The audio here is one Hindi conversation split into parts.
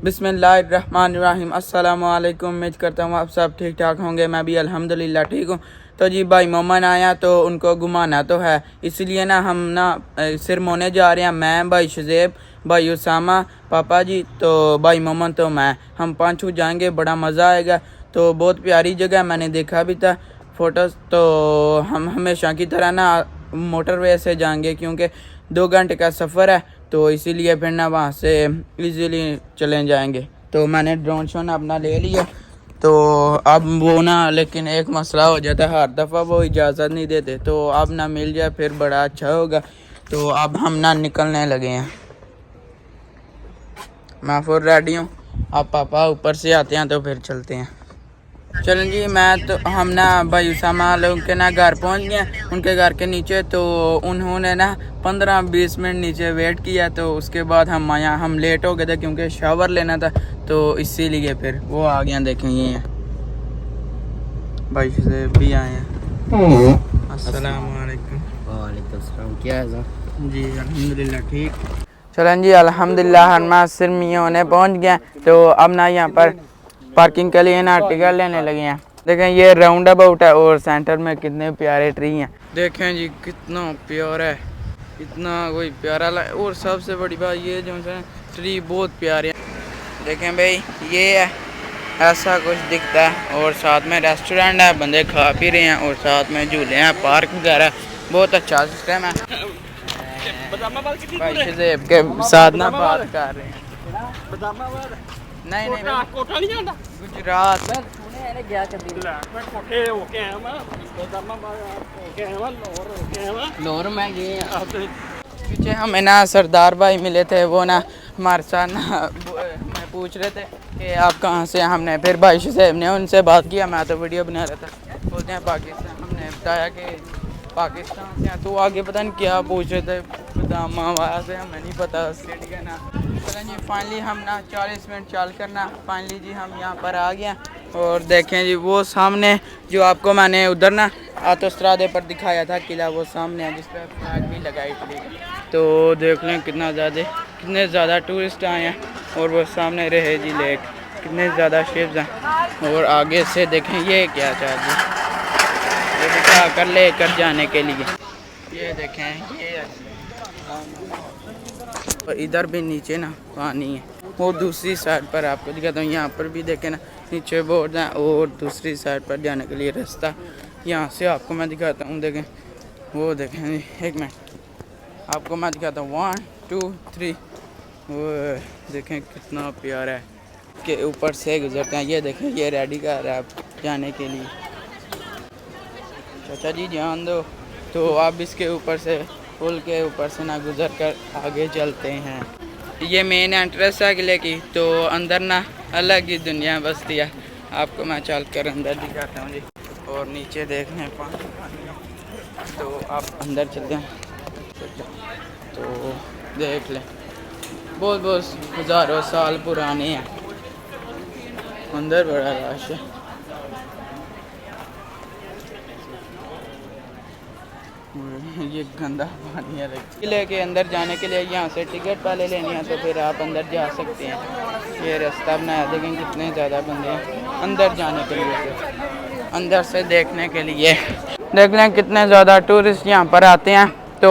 बिस्मिल्लाहिर्रहमानिर्रहीम। अस्सलामु अलैकुम। उम्मीद करता हूँ आप सब ठीक ठाक होंगे। मैं भी अल्हम्दुलिल्लाह ठीक हूँ। तो जी भाई मोमन आया तो उनको घुमाना तो है, इसलिए ना हम ना सिरमौने जा रहे हैं। मैं, भाई शुज़ैब, भाई उसामा, पापा जी, तो भाई मोमन, तो मैं, हम पाँचों जाएंगे। बड़ा मज़ा आएगा। तो बहुत प्यारी जगह, मैंने देखा भी था फ़ोटोज़। तो हम हमेशा की तरह ना मोटरवे से जाएंगे, क्योंकि 2 घंटे का सफ़र है, तो इसीलिए फिर ना वहाँ से इजीली चले जाएंगे। तो मैंने ड्रोन शॉन अपना ले लिया। तो अब वो ना, लेकिन एक मसला हो जाता है, हर दफ़ा वो इजाज़त नहीं देते। तो अब ना मिल जाए फिर बड़ा अच्छा होगा। तो अब हम ना निकलने लगे हैं। मैं फुल रेडी हूँ। अब पापा ऊपर से आते हैं तो फिर चलते हैं। चलें जी, मैं तो हम ना भाई उसामा लोग के ना घर पहुंच गए, उनके घर के नीचे। तो उन्होंने ना 15-20 मिनट नीचे वेट किया। तो उसके बाद हम लेट हो गए थे, क्योंकि शावर लेना था। तो इसीलिए फिर वो आ गया। देखें ये हैं भाई से भी आए हैं। अस्सलाम वालेकुम। वालेकुम सलाम। क्या है सर? जी अल्हम्दुलिल्लाह ठीक। चलें जी, अल्हम्दुलिल्लाह हम सिरमियों पहुंच गए। तो अब ना यहाँ पर पार्किंग के लिए ना टिकट लेने लगे हैं। देखें ये राउंड अबाउट है, और सेंटर में कितने प्यारे ट्री हैं। देखें जी कितना प्यारा है, इतना कोई प्यारा और सबसे बड़ी बात ये जो है ट्री बहुत प्यारे हैं। देखें भाई ये है, ऐसा कुछ दिखता है। और साथ में रेस्टोरेंट है, बंदे खा पी रहे हैं, और साथ में झूले हैं, पार्क वगैरह। बहुत अच्छा सिस्टम है। भाई शुज़ैब के साथ ना बात कर रहे हैं। नहीं गुजरात लाहौर में गए हैं। पीछे हमें ना सरदार भाई मिले थे। वो ना हमारे साथ ना मैं पूछ रहे थे कि आप कहाँ से हैं। हमने फिर भाई शुज़ैब ने उनसे बात किया। मैं तो वीडियो बना रहा था। बोलते हैं पाकिस्तान। हमने बताया कि पाकिस्तान से हैं। तो आगे पता नहीं क्या पूछ रहे थे, बदामा से, हमें नहीं पता स्टेट का ना। चलें जी, फाइनली हम ना 40 मिनट चल कर ना फाइनली जी हम यहाँ पर आ गए। और देखें जी वो सामने जो आपको मैंने उधर ना आतोस्त्रादे पर दिखाया था किला, वो सामने है, जिस पर फ्लैग भी लगाई थी। तो देख लें कितने ज़्यादा टूरिस्ट आए हैं। और वो सामने रहे जी लेक, कितने ज़्यादा शिप्स हैं। और आगे से देखें ये क्या चार्ज है, ये दिखा कर लेकर जाने के लिए। ये देखें ये और इधर भी नीचे ना पानी है। वो दूसरी साइड पर आपको दिखाता हूँ। यहाँ पर भी देखें ना नीचे बोर्ड है, और दूसरी साइड पर जाने के लिए रास्ता यहाँ से आपको मैं दिखाता हूँ। देखें वो देखें, एक मिनट आपको मैं दिखाता हूँ। 1 2 3 वो देखें कितना प्यारा है, के ऊपर से गुजरते हैं। ये देखें ये रेडी कर रहा है आप जाने के लिए। चाचा जी ध्यान दो। तो आप इसके ऊपर से, पुल के ऊपर से ना गुजर कर आगे चलते हैं। ये मेन एंट्रेंस है किले की। तो अंदर ना अलग ही दुनिया बसती है। आपको मैं चल कर अंदर दिखाता हूँ जी। और नीचे देखने पानी। तो आप अंदर चलते हैं तो देख लें, बहुत हज़ारों साल पुराने हैं। अंदर बड़ा रश है। ये गंदा पानी है। किले के अंदर जाने के लिए यहाँ से टिकट पहले लेनी है, तो फिर आप अंदर जा सकते हैं। ये रास्ता बनाया, देखें कितने ज़्यादा बंदे हैं अंदर जाने के लिए, अंदर से देखने के लिए। देख लें कितने ज़्यादा टूरिस्ट यहाँ पर आते हैं। तो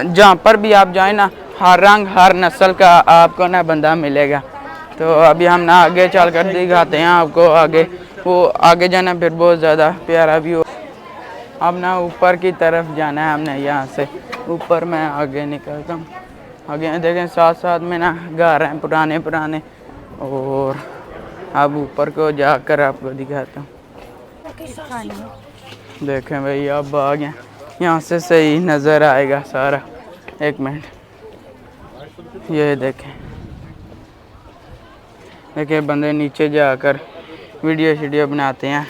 जहाँ पर भी आप जाएँ ना, हर रंग हर नस्ल का आपको ना बंदा मिलेगा। तो अभी हम ना आगे चल कर दिखाते हैं आपको। आगे वो आगे जाना फिर बहुत ज़्यादा प्यारा व्यू। अब ना ऊपर की तरफ जाना है हमने। यहाँ से ऊपर मैं आगे निकलता हूँ। आगे देखें साथ साथ में ना घर हैं पुराने। और अब ऊपर को जाकर आपको दिखाता हूँ। देखें भाई अब आ गए, यहाँ से सही नज़र आएगा सारा। एक मिनट ये देखें बंदे नीचे जाकर वीडियो बनाते हैं।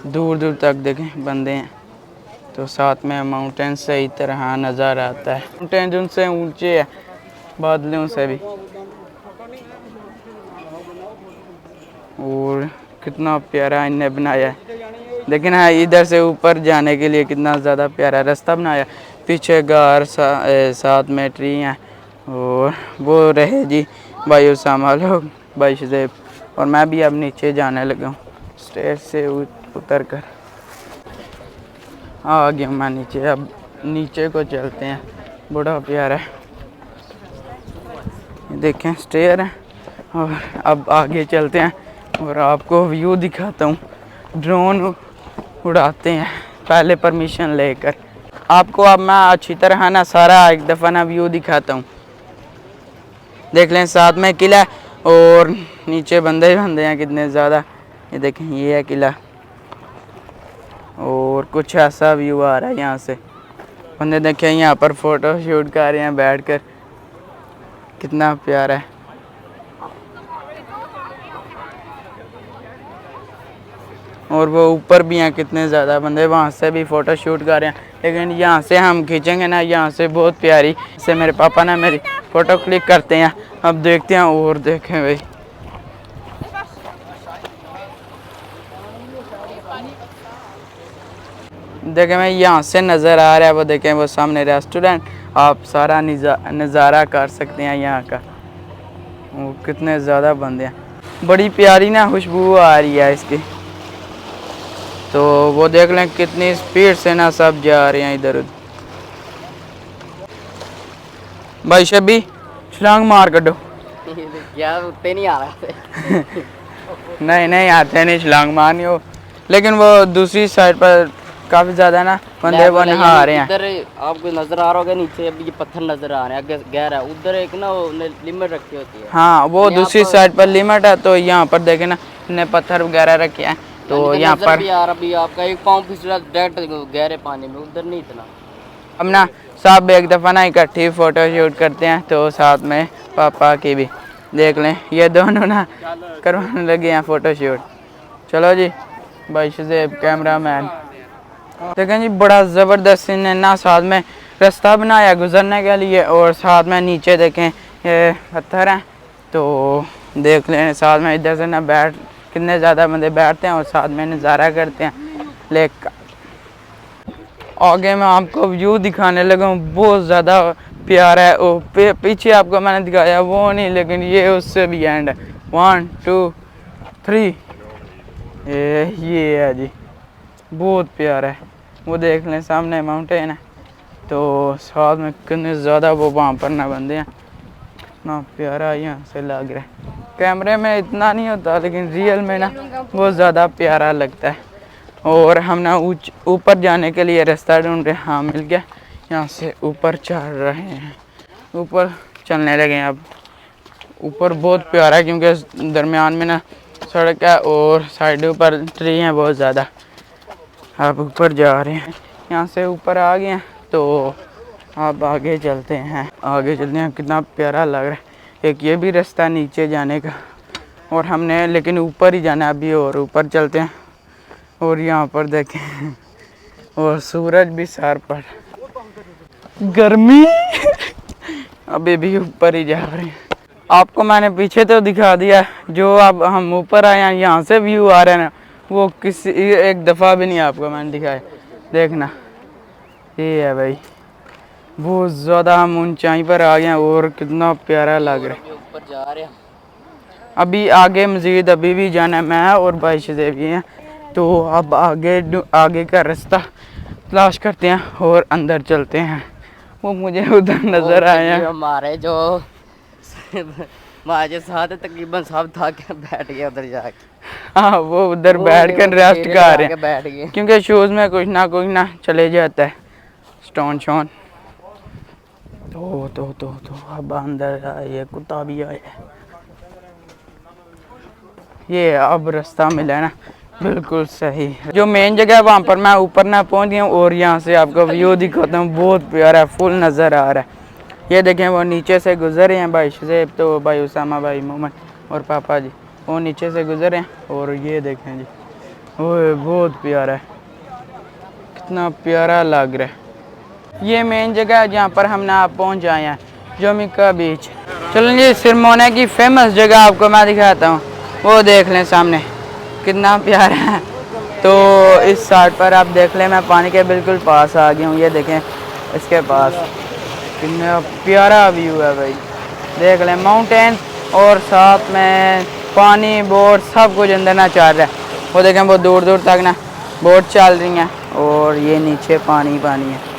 दूर तक देखें बंदे हैं। तो साथ में माउंटेन से इस तरह नज़र आता है। माउंटेन उनसे ऊंचे है, बादलों से भी। और कितना प्यारा इनने बनाया है। लेकिन हाँ इधर से ऊपर जाने के लिए कितना ज़्यादा प्यारा रास्ता बनाया। पीछे गार साथ में ट्री हैं। और वो रहे जी भाई उसामा लोग, भाई शुज़ैब, और मैं भी अब नीचे जाने लगा हूँ स्टेज से उतर कर। आ गया मैं नीचे, अब नीचे को चलते हैं। बड़ा प्यारा है, देखें स्टेयर है। और अब आगे चलते हैं और आपको व्यू दिखाता हूँ। ड्रोन उड़ाते हैं पहले परमिशन लेकर। आपको अब मैं अच्छी तरह ना सारा एक दफ़ा ना व्यू दिखाता हूँ। देख लें साथ में किला और नीचे बंदे ही बंदे हैं कितने ज़्यादा। ये देखें ये है किला और कुछ ऐसा व्यू आ रहा है यहाँ से। बंदे देखें यहाँ पर फ़ोटो शूट कर रहे हैं बैठकर, कितना प्यारा है। और वो ऊपर भी हैं कितने ज़्यादा बंदे, वहाँ से भी फ़ोटो शूट कर रहे हैं। लेकिन यहाँ से हम खींचेंगे ना, यहाँ से बहुत प्यारी से मेरे पापा ना मेरी फ़ोटो क्लिक करते हैं। अब देखते हैं और देखें भाई, देखें मैं यहाँ से नज़र आ रहा है वो, देखें वो सामने रेस्टोरेंट, आप सारा नज़ारा कर सकते हैं यहाँ का। वो कितने ज़्यादा बंदे हैं, बड़ी प्यारी ना खुशबू आ रही है इसकी। तो वो देख लें कितनी स्पीड से ना सब जा रहे हैं इधर उधर। भाई शबी छलांग मार करो। क्या उतने नहीं आ रहा थे। नहीं नहीं आते नहीं छलांग मारनी हो, लेकिन वो दूसरी साइड पर काफ़ी ज़्यादा ना बंदे वो नहा रहे हैं। इधर आपको नजर आ रहा होगा नीचे अभी ये पत्थर नजर आ रहे हैं, गहरा है उधर एक ना वो लिमिट रखी होती है। हाँ वो दूसरी साइड पर लिमिट है, तो यहाँ पर देखे ना इन्हें पत्थर वगैरह रखे हैं। तो यहाँ पर भी आ रहा भी आपका एक पाँव फिसला डायरेक्ट गहरे पानी में, उधर नहीं इतना। हम ना सब एक दफ़ा ना इकट्ठी फ़ोटो शूट करते हैं, तो साथ में पापा की भी देख लें, ये दोनों ना करवाने लगे हैं फ़ोटो शूट। चलो जी भाई शुज़ैब कैमरा मैन, देखें जी बड़ा ज़बरदस्त इन्हें ना साथ में रास्ता बनाया गुजरने के लिए, और साथ में नीचे देखें ये पत्थर हैं। तो देख लें साथ में इधर से ना बैठ कितने ज़्यादा बंदे बैठते हैं और साथ में नज़ारा करते हैं लेक का। आगे मैं आपको व्यू दिखाने लगा हूँ, बहुत ज़्यादा प्यारा है। वो पीछे आपको मैंने दिखाया वो नहीं, लेकिन ये उससे भी एंड है। 1 2 3 ये है जी, बहुत प्यारा है। वो देख लें सामने माउंटेन है, तो साथ में कितने ज़्यादा वो वहाँ पर ना बंदे हैं, ना प्यारा यहाँ से लग रहा है। कैमरे में इतना नहीं होता, लेकिन रियल में ना बहुत ज़्यादा प्यारा लगता है। और हम ना ऊपर जाने के लिए रास्ता ढूंढ रहे हैं। हाँ मिल गया, यहाँ से ऊपर चढ़ रहे हैं, ऊपर चलने लगे हैं। अब ऊपर बहुत प्यारा है क्योंकि दरमियान में ना सड़क है और साइडों पर ट्री हैं बहुत ज़्यादा। आप ऊपर जा रहे हैं, यहाँ से ऊपर आ गए हैं, तो आप आगे चलते हैं। आगे चलते हैं, कितना प्यारा लग रहा है। एक ये भी रास्ता नीचे जाने का, और हमने लेकिन ऊपर ही जाना है अभी, और ऊपर चलते हैं। और यहाँ पर देखें और सूरज भी सर पर, गर्मी अभी भी ऊपर ही जा रहे हैं। आपको मैंने पीछे तो दिखा दिया, जो अब हम ऊपर आए हैं यहाँ से व्यू आ रहा है ना, वो किसी एक दफ़ा भी नहीं आपको मैंने दिखाया। देखना ये है भाई, बहुत ज़्यादा हम ऊंचाई पर आ गए हैं और कितना प्यारा लग रहा है। ऊपर जा रहे हैं अभी आगे मज़ीद अभी भी जाना है, मैं और भाई शुज़ैब भी हैं। तो अब आगे का रास्ता तलाश करते हैं और अंदर चलते हैं। वो मुझे उधर नज़र आए हैं हमारे जो हमारे साथ तकरीबन सब था के बैठ गए उधर जाके। हाँ वो उधर बैठ कर रेस्ट कर रहे हैं, बैठ गए क्योंकि शूज़ में कुछ ना चले जाता है स्टोन शोन। तो अब अंदर आए, कुत्ता भी आया। ये अब रास्ता मिला है ना बिल्कुल सही, जो मेन जगह है वहाँ पर मैं ऊपर ना पहुँच गया हूँ। और यहाँ से आपको व्यू दिखाता हूँ, बहुत प्यारा फुल नज़र आ रहा है। ये देखें वो नीचे से गुजरे हैं भाई शुज़ैब, तो भाई उसामा, भाई मोहम्मद और पापा जी वो नीचे से गुजरे हैं। और ये देखें जी, ओए बहुत प्यारा है, कितना प्यारा लग रहा है। ये मेन जगह है जहाँ पर हम ना पहुँच आए हैं, जोमिका बीच। चलो जी सिरमौनी की फेमस जगह आपको मैं दिखाता हूँ, वो देख लें सामने कितना प्यारा है। तो इस साइड पर आप देख लें, मैं पानी के बिल्कुल पास आ गया हूँ। ये देखें इसके पास कितना प्यारा व्यू है भाई, देख लें माउंटेन और साथ में पानी, बोट सब कुछ अंदर ना चल रहा है। वो देखें बहुत दूर दूर तक ना बोट चल रही हैं और ये नीचे पानी पानी है।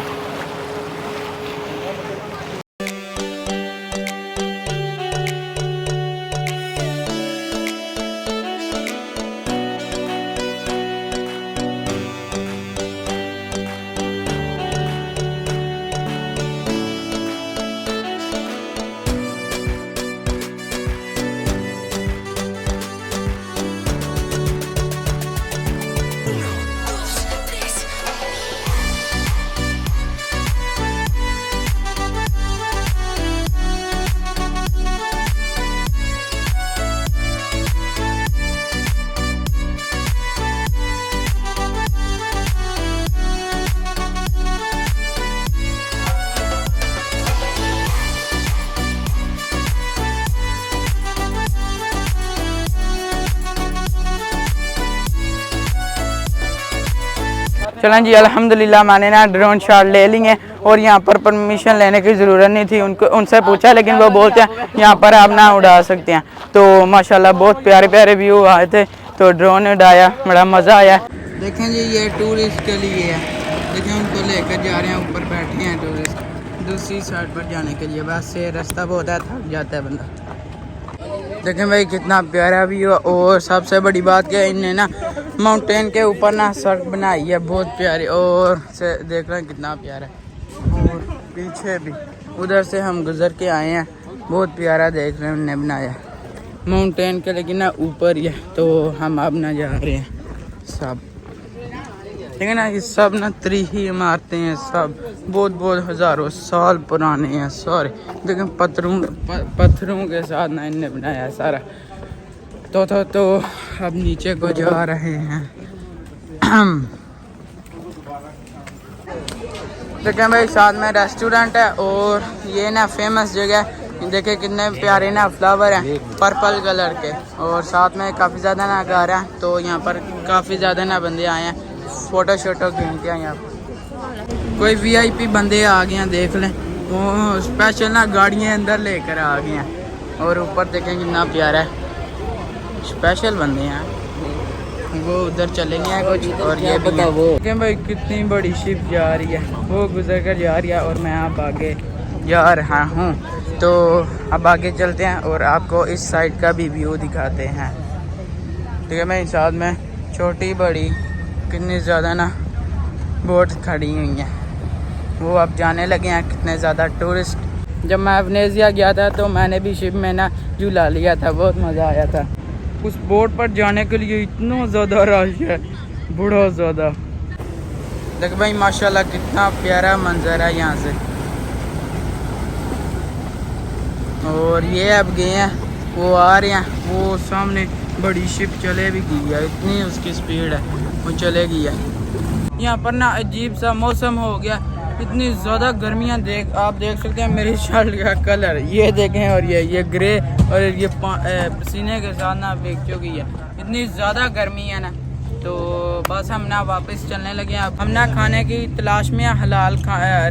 चलें जी, अल्हम्दुलिल्लाह मैंने ना ड्रोन शॉट ले लिए और यहाँ पर परमिशन लेने की ज़रूरत नहीं थी, उनसे पूछा लेकिन वो बोलते हैं यहाँ पर आप ना उड़ा सकते हैं। तो माशाल्लाह बहुत प्यारे प्यारे व्यू आए थे, तो ड्रोन उड़ाया, बड़ा मज़ा आया। देखें जी ये टूरिस्ट के लिए है, देखें उनको लेकर जा रहे हैं, ऊपर बैठे हैं टूरिस्ट दूसरी साइड पर जाने के लिए। बस ये रास्ता बहुत है, थक जाता है बंदा। देखें भाई कितना प्यारा व्यू है और सबसे बड़ी बात क्या है, इनने ना माउंटेन के ऊपर ना सड़क बनाई है बहुत प्यारी, और से देख रहे हैं कितना प्यारा है। और पीछे भी उधर से हम गुजर के आए हैं, बहुत प्यारा देख रहे हैं उनने बनाया माउंटेन के, लेकिन ना ऊपर ही है। तो हम अब ना जा रहे हैं सब, लेकिन ना ये सब ना तरीही इमारतें हैं, सब बहुत बहुत हज़ारों साल पुराने हैं सारे। लेकिन पत्थरों के साथ ना इनने बनाया है सारा। तो अब नीचे को जा रहे हैं। देखें भाई साथ में रेस्टोरेंट है और ये ना फेमस जगह है। देखें कितने प्यारे ना फ्लावर हैं पर्पल कलर के, और साथ में काफ़ी ज़्यादा ना घर है। तो यहाँ पर काफ़ी ज़्यादा ना बंदे आए हैं, फ़ोटो शोटो खींचते हैं। यहाँ पर कोई VIP बंदे आ गए हैं, देख लें वो स्पेशल ना गाड़ियाँ अंदर लेकर आ गए हैं। और ऊपर देखें कितना प्यारा है, स्पेशल बंदे हैं। वो उधर चले गए हैं कुछ, और ये भी देखें भाई कितनी बड़ी शिप जा रही है, वो गुजर कर जा रही है और मैं अब आगे जा रहा हूँ। तो अब आगे चलते हैं और आपको इस साइड का भी व्यू दिखाते हैं। ठीक है, मैं साथ में छोटी बड़ी कितनी ज़्यादा ना बोट खड़ी हुई हैं, वो अब जाने लगे हैं कितने ज़्यादा टूरिस्ट। जब मैं वेनेज़िया गया था तो मैंने भी शिप में ना झूला लिया था, बहुत मज़ा आया था। उस बोट पर जाने के लिए इतना ज़्यादा रश है, बड़ा ज़्यादा। देख भाई माशाल्लाह कितना प्यारा मंजर है यहाँ से। और ये अब गए हैं, वो आ रहे हैं, वो सामने बड़ी शिप चले भी गई है, इतनी उसकी स्पीड है, वो चले गई है। यहाँ पर ना अजीब सा मौसम हो गया, इतनी ज़्यादा गर्मियाँ आप देख सकते हैं मेरी शर्ट का कलर, ये देखें, और ये ग्रे और ये पसीने के साथ ना बेच चुकी है, इतनी ज़्यादा गर्मी है ना। तो बस हम ना वापस चलने लगे हैं। हम ना खाने की तलाश में हलाल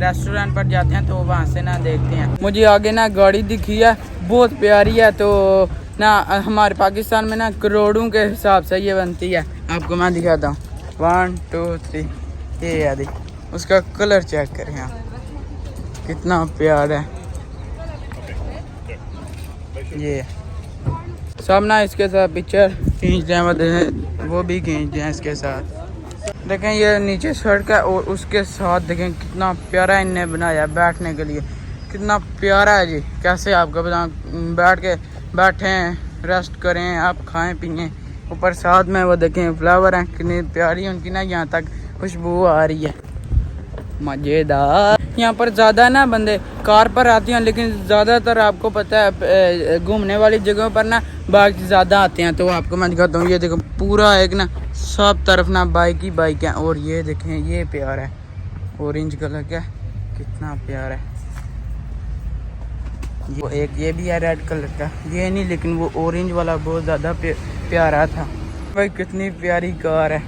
रेस्टोरेंट पर जाते हैं, तो वहाँ से ना देखते हैं। मुझे आगे ना गाड़ी दिखी है, बहुत प्यारी है। तो ना हमारे पाकिस्तान में ना करोड़ों के हिसाब से ये बनती है, आपको मैं दिखाता हूँ। 1 2 3 ये याद, उसका कलर चेक करें आप, कितना प्यारा है। ये सब ना इसके साथ पिक्चर खींचते हैं, वो भी खींचते हैं इसके साथ। देखें ये नीचे सड़क है और उसके साथ देखें कितना प्यारा इनने बनाया बैठने के लिए, कितना प्यारा है जी। कैसे आपको बताऊं, बैठें रेस्ट करें, आप खाएं पिएं। ऊपर साथ में वो देखें फ्लावर हैं, कितनी प्यारी उनकी ना यहाँ तक खुशबू आ रही है, मज़ेदार। यहाँ पर ज़्यादा ना बंदे कार पर आते हैं, लेकिन ज़्यादातर आपको पता है घूमने वाली जगहों पर ना बाइक ज़्यादा आते हैं। तो आपको मैं दिखाता हूँ, ये देखो पूरा एक ना सब तरफ ना बाइक ही बाइक है। और ये देखें ये प्यारा है, ऑरेंज कलर का, कितना प्यारा है। वो एक ये भी है रेड कलर का, ये नहीं, लेकिन वो ऑरेंज वाला बहुत ज़्यादा प्यारा था भाई। कितनी प्यारी कार है,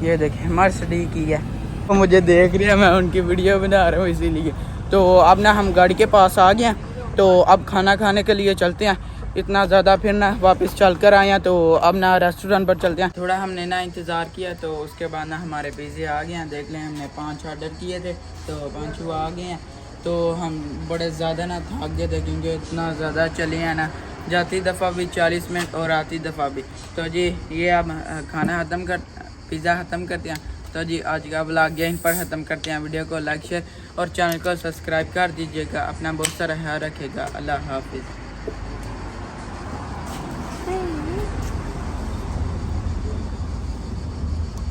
ये देखें मर्सिडीज की है। वो मुझे देख रही है, मैं उनकी वीडियो बना रहा हूँ इसीलिए। तो अब ना हम गाड़ी के पास आ गए हैं, तो अब खाना खाने के लिए चलते हैं। इतना ज़्यादा फिर ना वापस चल कर आए हैं, तो अब ना रेस्टोरेंट पर चलते हैं। थोड़ा हमने ना इंतज़ार किया, तो उसके बाद ना हमारे पिज़्ज़े आ गए हैं। देख लें, हमने 5 ऑर्डर किए थे, तो 5 आ गए हैं। तो हम बड़े ज़्यादा ना थक गए थे, क्योंकि इतना ज़्यादा चले हैं ना, जाती दफ़ा भी 40 मिनट और आती दफ़ा भी। तो जी ये अब खाना ख़त्म कर, पिज़्ज़ा ख़त्म करते हैं। तो जी आज का व्लॉग यहीं पर ख़त्म करते हैं। वीडियो को लाइक शेयर और चैनल को सब्सक्राइब कर दीजिएगा। अपना बहुत सारा ख्याल रखिएगा। अल्लाह हाफिज़।